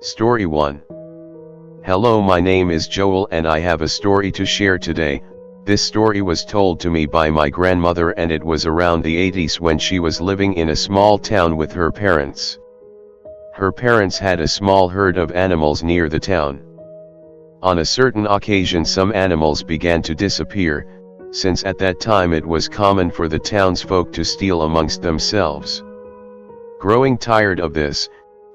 Story 1. Hello, my name is Joel and I have a story to share today. This story was told to me by my grandmother and it was around the 80s when she was living in a small town with her parents. Her parents had a small herd of animals near the town. On a certain occasion some animals began to disappear, since at that time it was common for the townsfolk to steal amongst themselves. Growing tired of this,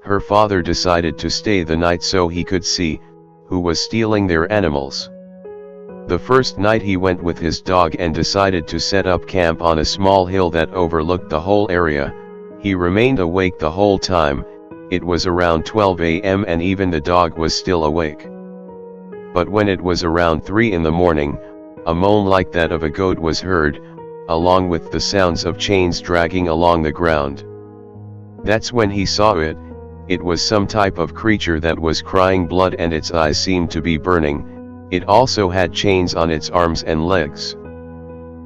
her father decided to stay the night so he could see who was stealing their animals. The first night he went with his dog and decided to set up camp on a small hill that overlooked the whole area. He remained awake the whole time. It was around 12 a.m. and even the dog was still awake. But when it was around 3 in the morning, a moan like that of a goat was heard, along with the sounds of chains dragging along the ground. That's when he saw it. It was some type of creature that was crying blood and its eyes seemed to be burning. It also had chains on its arms and legs.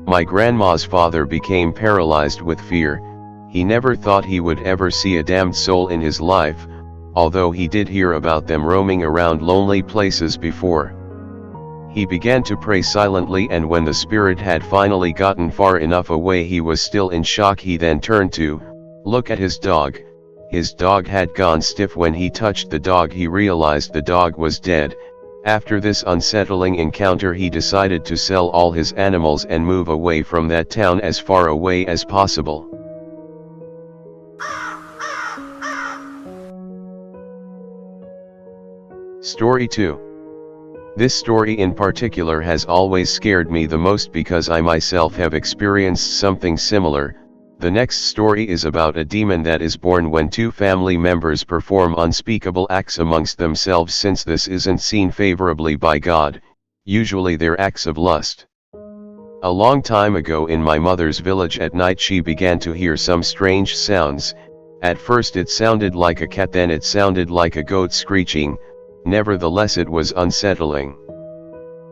My grandma's father became paralyzed with fear. He never thought he would ever see a damned soul in his life, although he did hear about them roaming around lonely places before. He began to pray silently, and when the spirit had finally gotten far enough away he was still in shock. He then turned to look at his dog. His dog had gone stiff. When he touched the dog he realized the dog was dead. After this unsettling encounter he decided to sell all his animals and move away from that town as far away as possible. Story 2. This story in particular has always scared me the most because I myself have experienced something similar. The next story is about a demon that is born when two family members perform unspeakable acts amongst themselves. Since this isn't seen favorably by God, usually they're acts of lust. A long time ago in my mother's village at night she began to hear some strange sounds. At first it sounded like a cat, then it sounded like a goat screeching. Nevertheless it was unsettling.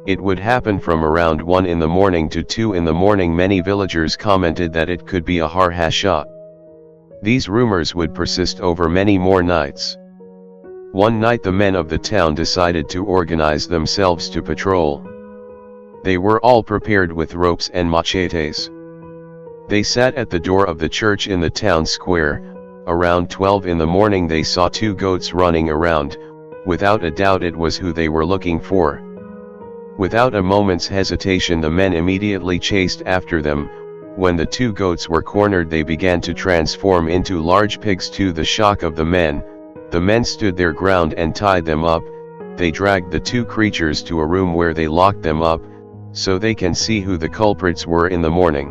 It would happen from around 1 in the morning to 2 in the morning. Many villagers commented that it could be a har-ha-sha. These rumors would persist over many more nights. One night the men of the town decided to organize themselves to patrol. They were all prepared with ropes and machetes. They sat at the door of the church in the town square. Around 12 in the morning they saw two goats running around. Without a doubt it was who they were looking for. Without a moment's hesitation the men immediately chased after them. When the two goats were cornered they began to transform into large pigs. To the shock of the men stood their ground and tied them up. They dragged the two creatures to a room where they locked them up, so they can see who the culprits were in the morning.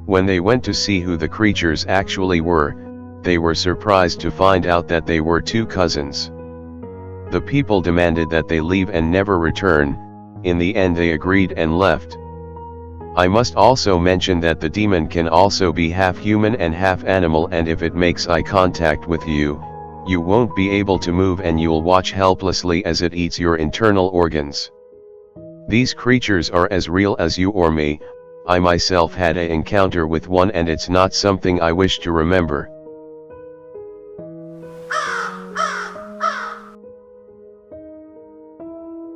When they went to see who the creatures actually were, they were surprised to find out that they were two cousins. The people demanded that they leave and never return. In the end they agreed and left. I must also mention that the demon can also be half human and half animal, and if it makes eye contact with you, you won't be able to move and you'll watch helplessly as it eats your internal organs. These creatures are as real as you or me. I myself had an encounter with one and it's not something I wish to remember.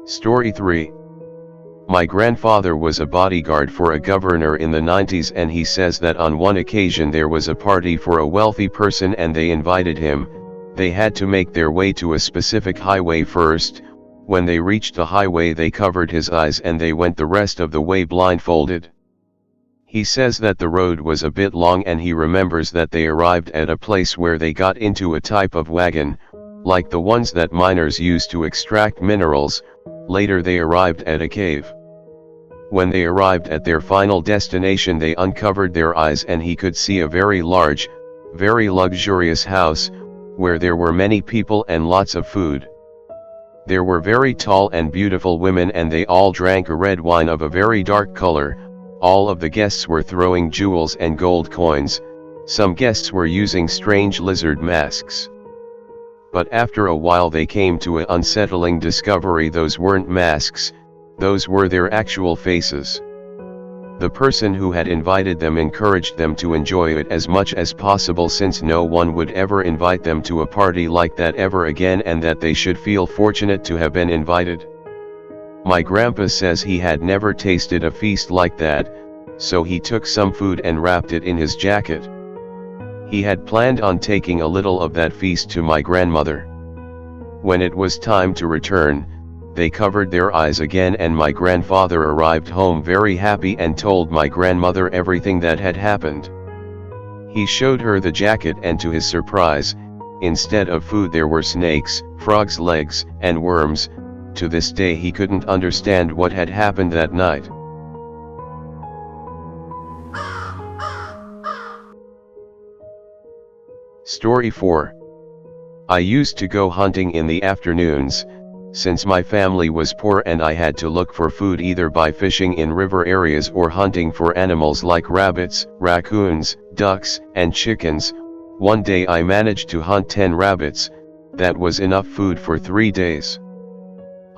Story 3. My grandfather was a bodyguard for a governor in the 90s, and he says that on one occasion there was a party for a wealthy person and they invited him. They had to make their way to a specific highway first. When they reached the highway they covered his eyes and they went the rest of the way blindfolded. He says that the road was a bit long and he remembers that they arrived at a place where they got into a type of wagon, like the ones that miners use to extract minerals. Later they arrived at a cave. When they arrived at their final destination they uncovered their eyes and he could see a very large, very luxurious house, where there were many people and lots of food. There were very tall and beautiful women and they all drank a red wine of a very dark color. All of the guests were throwing jewels and gold coins. Some guests were using strange lizard masks. But after a while they came to an unsettling discovery: those weren't masks, those were their actual faces. The person who had invited them encouraged them to enjoy it as much as possible, since no one would ever invite them to a party like that ever again, and that they should feel fortunate to have been invited. My grandpa says he had never tasted a feast like that, so he took some food and wrapped it in his jacket. He had planned on taking a little of that feast to my grandmother. When it was time to return, they covered their eyes again, and my grandfather arrived home very happy and told my grandmother everything that had happened. He showed her the jacket, and to his surprise, instead of food there were snakes, frogs' legs, and worms. To this day he couldn't understand what had happened that night. Story 4. I used to go hunting in the afternoons, since my family was poor and I had to look for food either by fishing in river areas or hunting for animals like rabbits, raccoons, ducks, and chickens. One day I managed to hunt 10 rabbits. That was enough food for 3 days.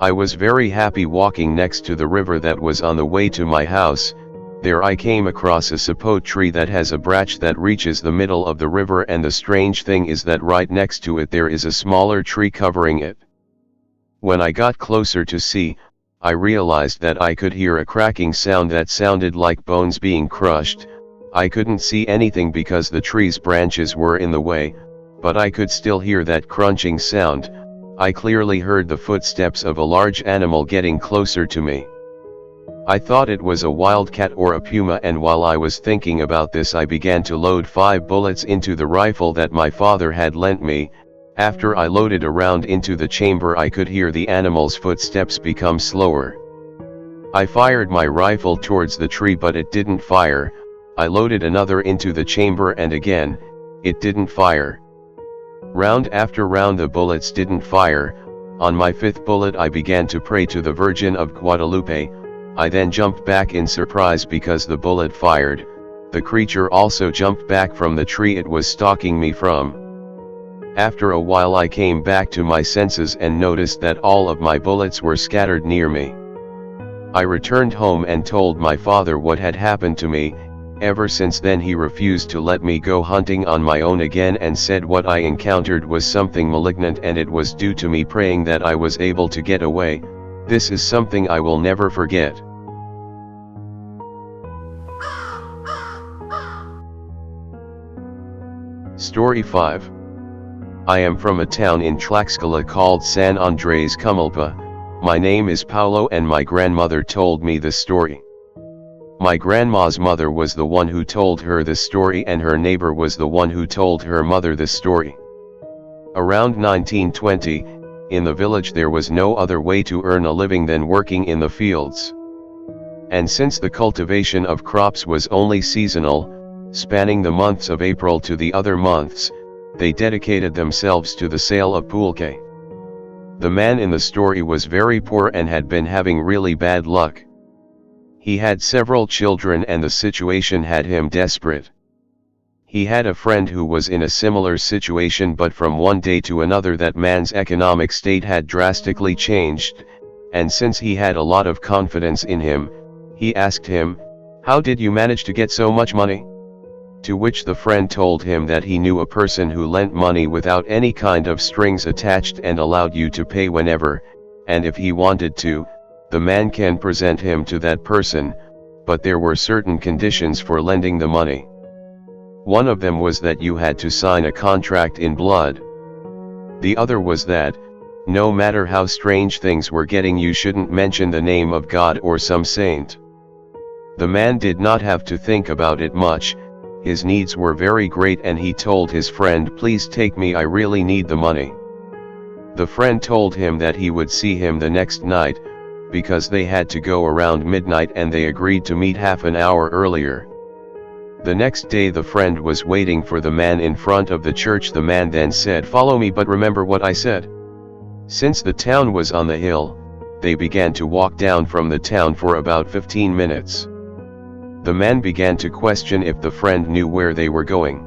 I was very happy walking next to the river that was on the way to my house. There I came across a sapote tree that has a branch that reaches the middle of the river, and the strange thing is that right next to it there is a smaller tree covering it. When I got closer to see, I realized that I could hear a cracking sound that sounded like bones being crushed. I couldn't see anything because the tree's branches were in the way, but I could still hear that crunching sound. I clearly heard the footsteps of a large animal getting closer to me. I thought it was a wildcat or a puma, and while I was thinking about this I began to load 5 bullets into the rifle that my father had lent me. After I loaded a round into the chamber I could hear the animal's footsteps become slower. I fired my rifle towards the tree but it didn't fire. I loaded another into the chamber and again, it didn't fire. Round after round the bullets didn't fire. On my 5th bullet I began to pray to the Virgin of Guadalupe. I then jumped back in surprise because the bullet fired. The creature also jumped back from the tree it was stalking me from. After a while I came back to my senses and noticed that all of my bullets were scattered near me. I returned home and told my father what had happened to me. Ever since then he refused to let me go hunting on my own again and said what I encountered was something malignant and it was due to me praying that I was able to get away. This is something I will never forget. Story 5. I am from a town in Tlaxcala called San Andres Cumalpa. My name is Paulo and my grandmother told me this story. My grandma's mother was the one who told her this story and her neighbor was the one who told her mother this story. Around 1920, in the village there was no other way to earn a living than working in the fields. And since the cultivation of crops was only seasonal, spanning the months of April to the other months, they dedicated themselves to the sale of pulque. The man in the story was very poor and had been having really bad luck. He had several children and the situation had him desperate. He had a friend who was in a similar situation, but from one day to another that man's economic state had drastically changed, and since he had a lot of confidence in him, he asked him, "How did you manage to get so much money?" To which the friend told him that he knew a person who lent money without any kind of strings attached and allowed you to pay whenever, and if he wanted to, the man can present him to that person, but there were certain conditions for lending the money. One of them was that you had to sign a contract in blood. The other was that, no matter how strange things were getting, you shouldn't mention the name of God or some saint. The man did not have to think about it much. His needs were very great and he told his friend, "Please take me, I really need the money." The friend told him that he would see him the next night, because they had to go around midnight and they agreed to meet half an hour earlier. The next day the friend was waiting for the man in front of the church. The man then said, "Follow me, but remember what I said." Since the town was on the hill, they began to walk down from the town for about 15 minutes. The man began to question if the friend knew where they were going.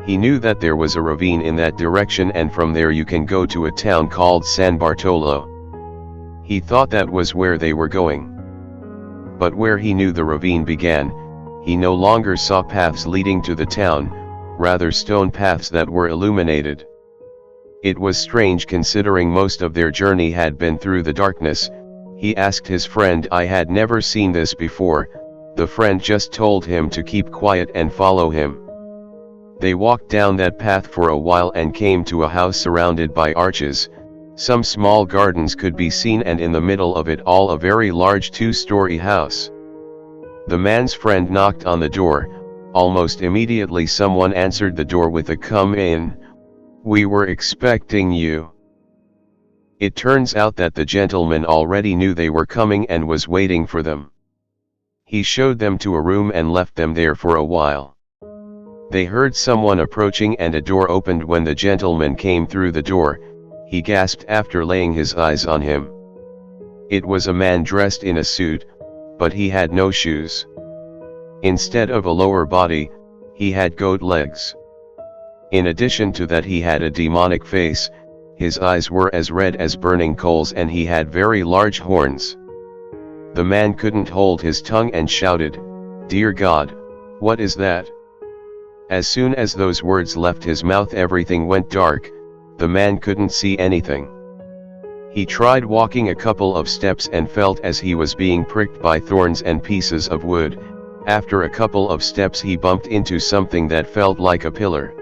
He knew that there was a ravine in that direction and from there you can go to a town called San Bartolo. He thought that was where they were going. but where he knew the ravine began, he no longer saw paths leading to the town, rather stone paths that were illuminated. It was strange considering most of their journey had been through the darkness. He asked his friend. I had never seen this before. The friend just told him to keep quiet and follow him. They walked down that path for a while and came to a house surrounded by arches. Some small gardens could be seen, and in the middle of it all a very large 2-story house. The man's friend knocked on the door. Almost immediately someone answered the door with a "Come in. We were expecting you." It turns out that the gentleman already knew they were coming and was waiting for them. He showed them to a room and left them there for a while. They heard someone approaching and a door opened. When the gentleman came through the door, he gasped after laying his eyes on him. It was a man dressed in a suit, but he had no shoes. Instead of a lower body, he had goat legs. In addition to that, he had a demonic face. His eyes were as red as burning coals and he had very large horns. The man couldn't hold his tongue and shouted, "Dear God, what is that?" As soon as those words left his mouth, everything went dark. The man couldn't see anything. He tried walking a couple of steps and felt as he was being pricked by thorns and pieces of wood. After a couple of steps he bumped into something that felt like a pillar.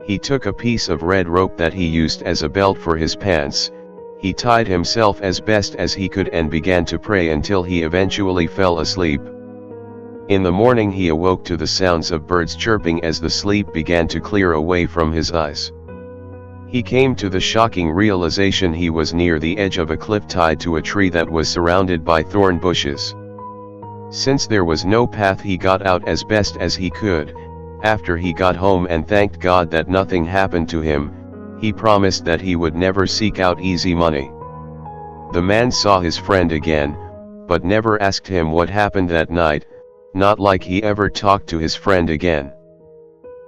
He took a piece of red rope that he used as a belt for his pants. He tied himself as best as he could and began to pray until he eventually fell asleep. In the morning he awoke to the sounds of birds chirping as the sleep began to clear away from his eyes. He came to the shocking realization he was near the edge of a cliff tied to a tree that was surrounded by thorn bushes. Since there was no path, he got out as best as he could. After he got home and thanked God that nothing happened to him, he promised that he would never seek out easy money. The man saw his friend again, but never asked him what happened that night, not like he ever talked to his friend again.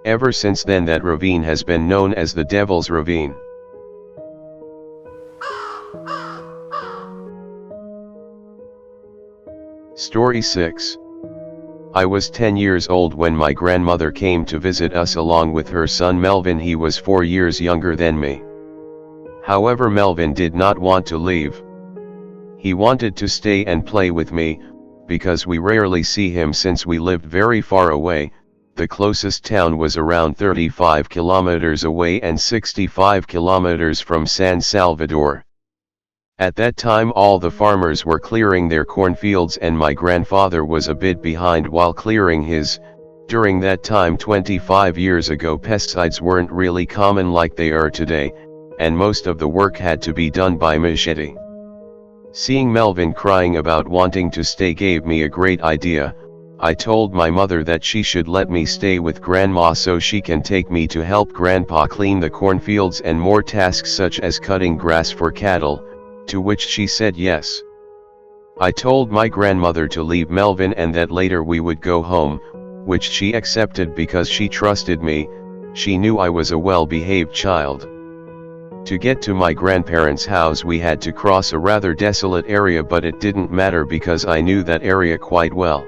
Ever since then, that ravine has been known as the Devil's Ravine. Story 6. I was 10 years old when my grandmother came to visit us along with her son Melvin. He was 4 years younger than me. However, Melvin did not want to leave. He wanted to stay and play with me, because we rarely see him since we lived very far away. The closest town was around 35 kilometers away and 65 kilometers from San Salvador. At that time all the farmers were clearing their cornfields and my grandfather was a bit behind while clearing his. During that time 25 years ago, pesticides weren't really common like they are today, and most of the work had to be done by machete. Seeing Melvin crying about wanting to stay gave me a great idea. I told my mother that she should let me stay with Grandma so she can take me to help Grandpa clean the cornfields and more tasks such as cutting grass for cattle, to which she said yes. I told my grandmother to leave Melvin and that later we would go home, which she accepted because she trusted me. She knew I was a well-behaved child. To get to my grandparents' house we had to cross a rather desolate area, but it didn't matter because I knew that area quite well.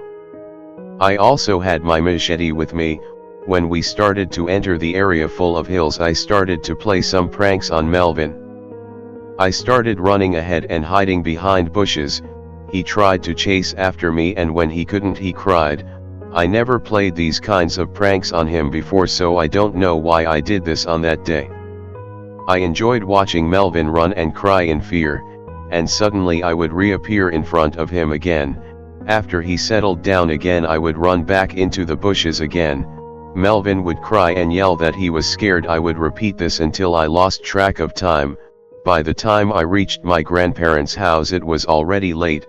I also had my machete with me. When we started to enter the area full of hills, I started to play some pranks on Melvin. I started running ahead and hiding behind bushes. He tried to chase after me and when he couldn't he cried. I never played these kinds of pranks on him before, so I don't know why I did this on that day. I enjoyed watching Melvin run and cry in fear, and suddenly I would reappear in front of him again. After he settled down again I would run back into the bushes again. Melvin would cry and yell that he was scared. I would repeat this until I lost track of time. By the time I reached my grandparents' house it was already late.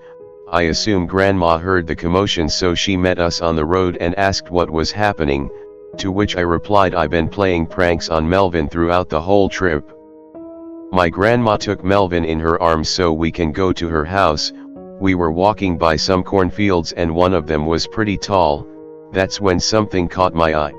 I assume Grandma heard the commotion, so she met us on the road and asked what was happening, to which I replied I've been playing pranks on Melvin throughout the whole trip. My grandma took Melvin in her arms so we can go to her house. We were walking by some cornfields and one of them was pretty tall. That's when something caught my eye.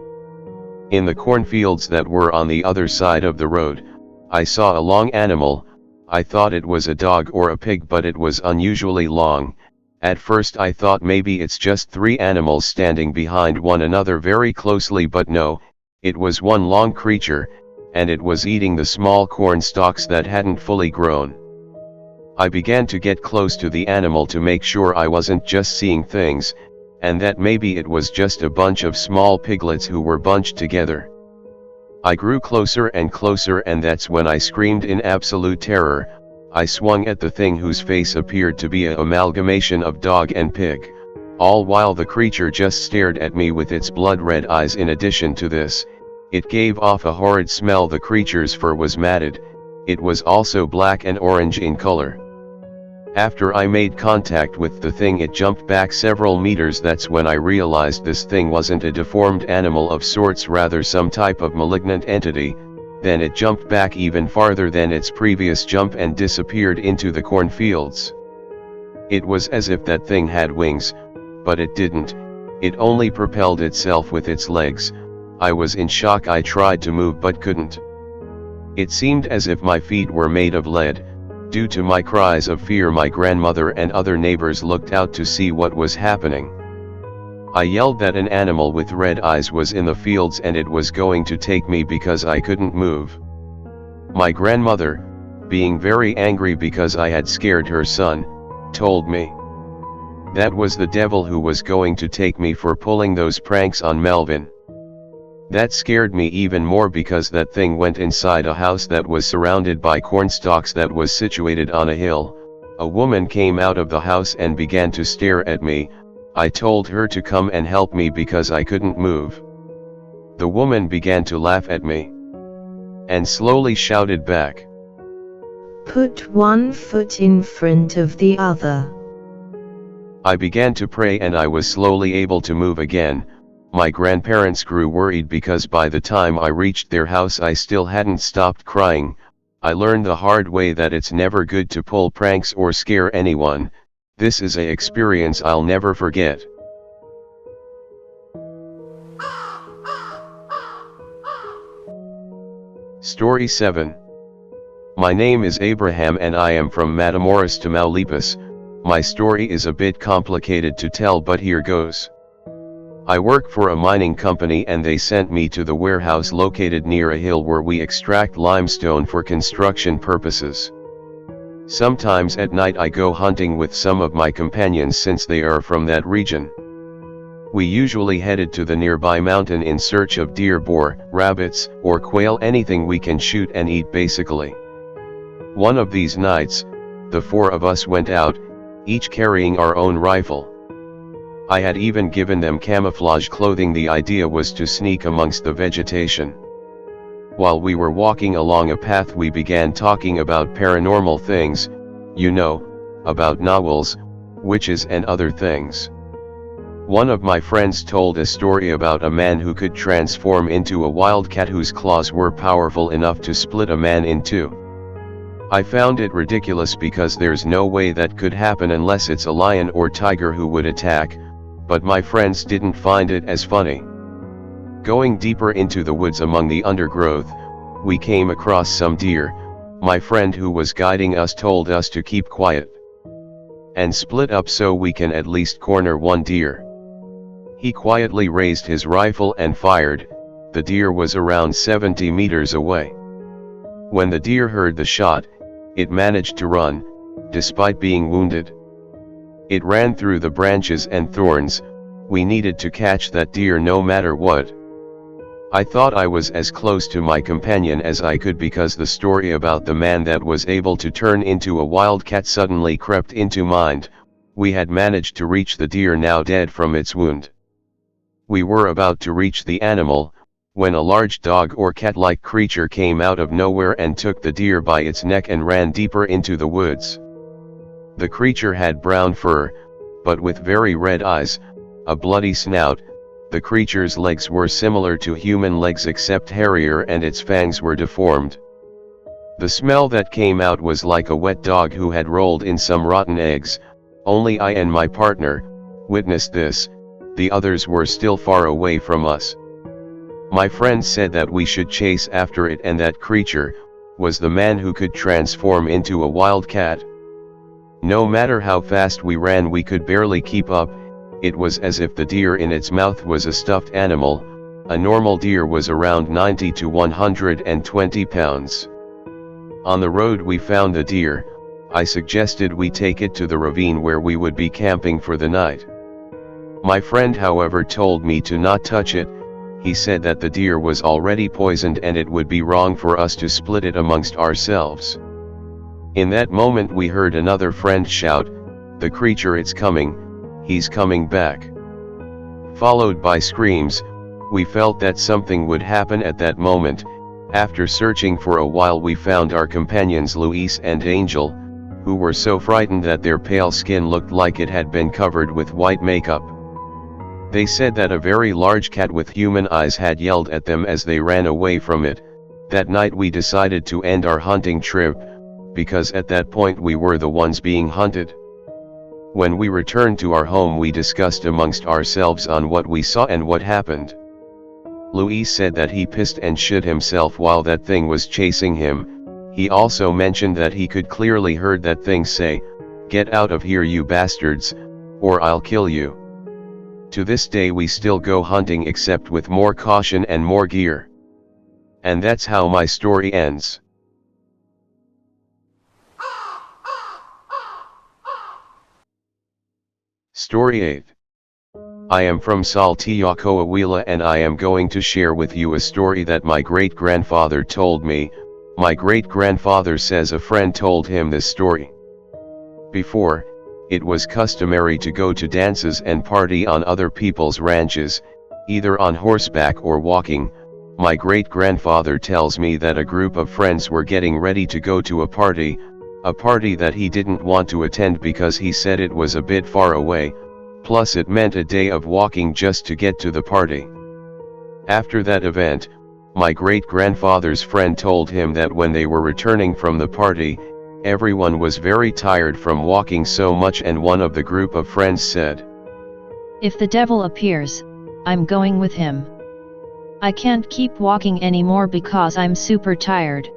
In the cornfields that were on the other side of the road, I saw a long animal. I thought it was a dog or a pig, but it was unusually long, At first I thought maybe it's just three animals standing behind one another very closely, but no, it was one long creature, and it was eating the small corn stalks that hadn't fully grown. I began to get close to the animal to make sure I wasn't just seeing things, and that maybe it was just a bunch of small piglets who were bunched together. I grew closer and closer, and that's when I screamed in absolute terror. I swung at the thing whose face appeared to be an amalgamation of dog and pig, all while the creature just stared at me with its blood-red eyes. In addition to this, it gave off a horrid smell. The creature's fur was matted, it was also black and orange in color. After I made contact with the thing, it jumped back several meters. That's when I realized this thing wasn't a deformed animal of sorts, rather some type of malignant entity. Then it jumped back even farther than its previous jump and disappeared into the cornfields. It was as if that thing had wings, but it didn't. It only propelled itself with its legs. I was in shock. I tried to move but couldn't. It seemed as if my feet were made of lead. Due to my cries of fear, my grandmother and other neighbors looked out to see what was happening. I yelled that an animal with red eyes was in the fields and it was going to take me because I couldn't move. My grandmother, being very angry because I had scared her son, told me that was the devil who was going to take me for pulling those pranks on Melvin. That scared me even more because that thing went inside a house that was surrounded by cornstalks that was situated on a hill. A woman came out of the house and began to stare at me. I told her to come and help me because I couldn't move. The woman began to laugh at me and slowly shouted back, "Put one foot in front of the other." I began to pray and I was slowly able to move again. My grandparents grew worried because by the time I reached their house I still hadn't stopped crying. I learned the hard way that it's never good to pull pranks or scare anyone. This is an experience I'll never forget. Story 7. My name is Abraham and I am from Matamoros, Tamaulipas. My story is a bit complicated to tell, but here goes. I work for a mining company and they sent me to the warehouse located near a hill where we extract limestone for construction purposes. Sometimes at night I go hunting with some of my companions since they are from that region. We usually headed to the nearby mountain in search of deer, boar, rabbits, or quail, anything we can shoot and eat basically. One of these nights, the four of us went out, each carrying our own rifle. I had even given them camouflage clothing. The idea was to sneak amongst the vegetation. While we were walking along a path we began talking about paranormal things, you know, about gnolls, witches and other things. One of my friends told a story about a man who could transform into a wildcat whose claws were powerful enough to split a man in two. I found it ridiculous because there's no way that could happen unless it's a lion or tiger who would attack, but my friends didn't find it as funny. Going deeper into the woods among the undergrowth, we came across some deer. My friend who was guiding us told us to keep quiet and split up so we can at least corner one deer. He quietly raised his rifle and fired. The deer was around 70 meters away. When the deer heard the shot, it managed to run, despite being wounded. It ran through the branches and thorns. We needed to catch that deer no matter what. I thought I was as close to my companion as I could because the story about the man that was able to turn into a wildcat suddenly crept into mind. We had managed to reach the deer, now dead from its wound. We were about to reach the animal, when a large dog or cat-like creature came out of nowhere and took the deer by its neck and ran deeper into the woods. The creature had brown fur, but with very red eyes, a bloody snout. The creature's legs were similar to human legs except hairier and its fangs were deformed. The smell that came out was like a wet dog who had rolled in some rotten eggs. Only I and my partner witnessed this. The others were still far away from us. My friend said that we should chase after it, and that creature was the man who could transform into a wildcat. No matter how fast we ran, we could barely keep up. It was as if the deer in its mouth was a stuffed animal. A normal deer was around 90 to 120 pounds. On the road we found the deer. I suggested we take it to the ravine where we would be camping for the night. My friend, however, told me to not touch it. He said that the deer was already poisoned and it would be wrong for us to split it amongst ourselves. In that moment we heard another friend shout, "The creature, it's coming, he's coming back." Followed by screams. We felt that something would happen at that moment. After searching for a while we found our companions Luis and Angel, who were so frightened that their pale skin looked like it had been covered with white makeup. They said that a very large cat with human eyes had yelled at them as they ran away from it. That night we decided to end our hunting trip, because at that point we were the ones being hunted. When we returned to our home we discussed amongst ourselves on what we saw and what happened. Luis said that he pissed and shit himself while that thing was chasing him. He also mentioned that he could clearly heard that thing say, "Get out of here, you bastards, or I'll kill you." To this day we still go hunting, except with more caution and more gear. And that's how my story ends. Story 8. I am from Saltillo, Coahuila, and I am going to share with you a story that my great-grandfather told me. My great-grandfather says a friend told him this story. Before, it was customary to go to dances and party on other people's ranches, either on horseback or walking. My great-grandfather tells me that a group of friends were getting ready to go to a party that he didn't want to attend because he said it was a bit far away, plus it meant a day of walking just to get to the party. After that event, my great-grandfather's friend told him that when they were returning from the party, everyone was very tired from walking so much, and one of the group of friends said, "If the devil appears, I'm going with him. I can't keep walking anymore because I'm super tired."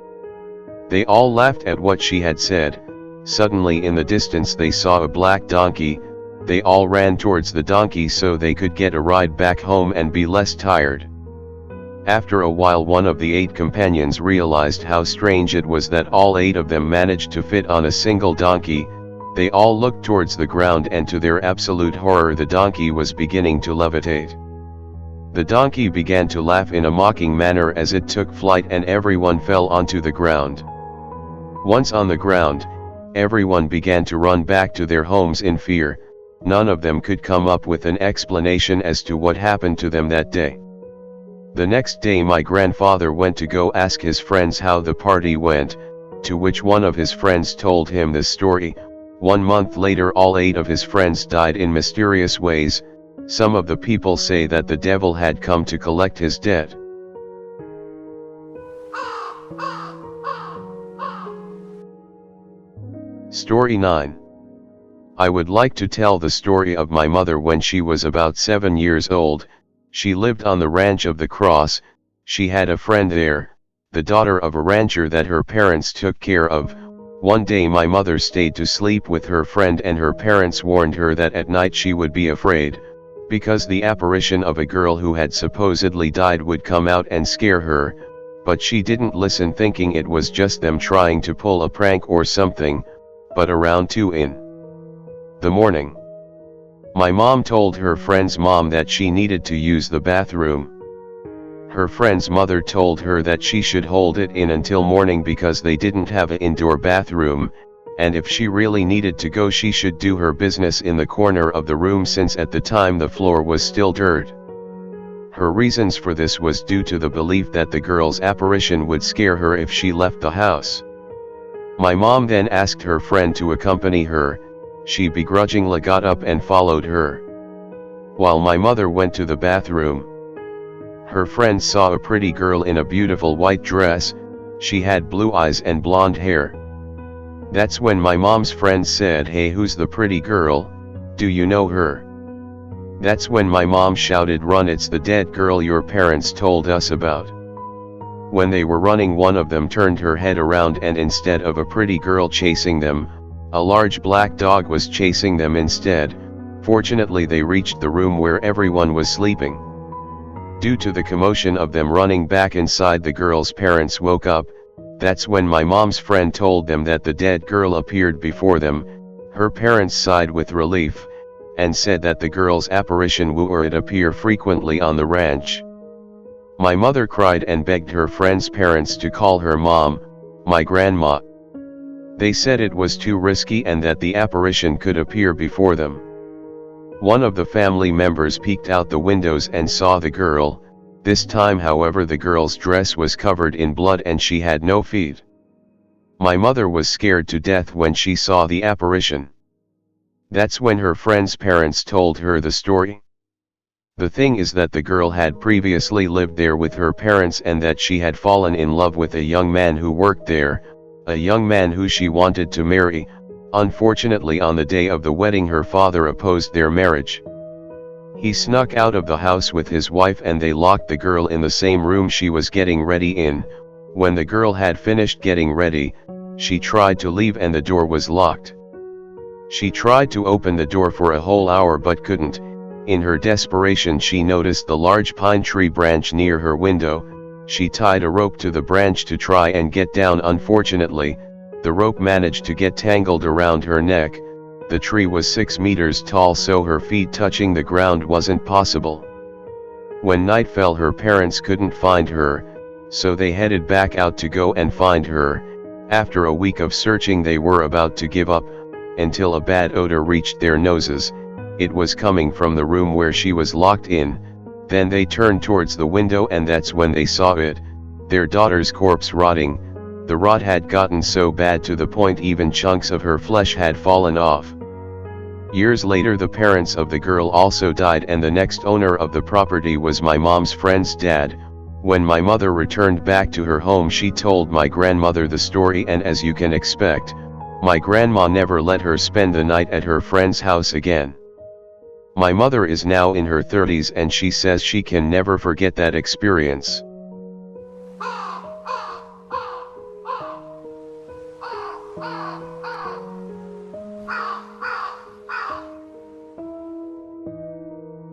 They all laughed at what she had said. Suddenly in the distance they saw a black donkey. They all ran towards the donkey so they could get a ride back home and be less tired. After a while one of the 8 companions realized how strange it was that all 8 of them managed to fit on a single donkey. They all looked towards the ground, and to their absolute horror the donkey was beginning to levitate. The donkey began to laugh in a mocking manner as it took flight, and everyone fell onto the ground. Once on the ground, everyone began to run back to their homes in fear. None of them could come up with an explanation as to what happened to them that day. The next day my grandfather went to go ask his friends how the party went, to which one of his friends told him this story. 1 month later all 8 of his friends died in mysterious ways. Some of the people say that the devil had come to collect his debt. Story 9. I would like to tell the story of my mother when she was about 7 years old. She lived on the ranch of the Cross. She had a friend there, the daughter of a rancher that her parents took care of. One day my mother stayed to sleep with her friend, and her parents warned her that at night she would be afraid, because the apparition of a girl who had supposedly died would come out and scare her. But she didn't listen, thinking it was just them trying to pull a prank or something. But around 2 in the morning, my mom told her friend's mom that she needed to use the bathroom. Her friend's mother told her that she should hold it in until morning because they didn't have an indoor bathroom, and if she really needed to go she should do her business in the corner of the room, since at the time the floor was still dirt. Her reasons for this was due to the belief that the girl's apparition would scare her if she left the house. My mom then asked her friend to accompany her. She begrudgingly got up and followed her. While my mother went to the bathroom, her friend saw a pretty girl in a beautiful white dress. She had blue eyes and blonde hair. That's when my mom's friend said, "Hey, who's the pretty girl? Do you know her?" That's when my mom shouted, "Run, it's the dead girl your parents told us about." When they were running, one of them turned her head around, and instead of a pretty girl chasing them, A large black dog was chasing them instead. Fortunately they reached the room where everyone was sleeping. Due to the commotion of them running back inside, the girl's parents woke up. That's when my mom's friend told them that the dead girl appeared before them. Her parents sighed with relief, and said that the girl's apparition would appear frequently on the ranch. My mother cried and begged her friend's parents to call her mom, my grandma. They said it was too risky and that the apparition could appear before them. One of the family members peeked out the windows and saw the girl. This time, however, the girl's dress was covered in blood and she had no feet. My mother was scared to death when she saw the apparition. That's when her friend's parents told her the story. The thing is that the girl had previously lived there with her parents and that she had fallen in love with a young man who worked there, a young man who she wanted to marry. Unfortunately, on the day of the wedding, her father opposed their marriage. He snuck out of the house with his wife and they locked the girl in the same room she was getting ready in. When the girl had finished getting ready, she tried to leave and the door was locked. She tried to open the door for a whole hour but couldn't. In her desperation, she noticed the large pine tree branch near her window. She tied a rope to the branch to try and get down. Unfortunately, the rope managed to get tangled around her neck. The tree was 6 meters tall, so her feet touching the ground wasn't possible. When night fell, her parents couldn't find her, so they headed back out to go and find her. After a week of searching, they were about to give up, until a bad odor reached their noses. It was coming from the room where she was locked in. Then they turned towards the window and that's when they saw it, their daughter's corpse rotting. The rot had gotten so bad to the point even chunks of her flesh had fallen off. Years later, the parents of the girl also died and the next owner of the property was my mom's friend's dad. When my mother returned back to her home, she told my grandmother the story, and as you can expect, my grandma never let her spend the night at her friend's house again. My mother is now in her 30s and she says she can never forget that experience.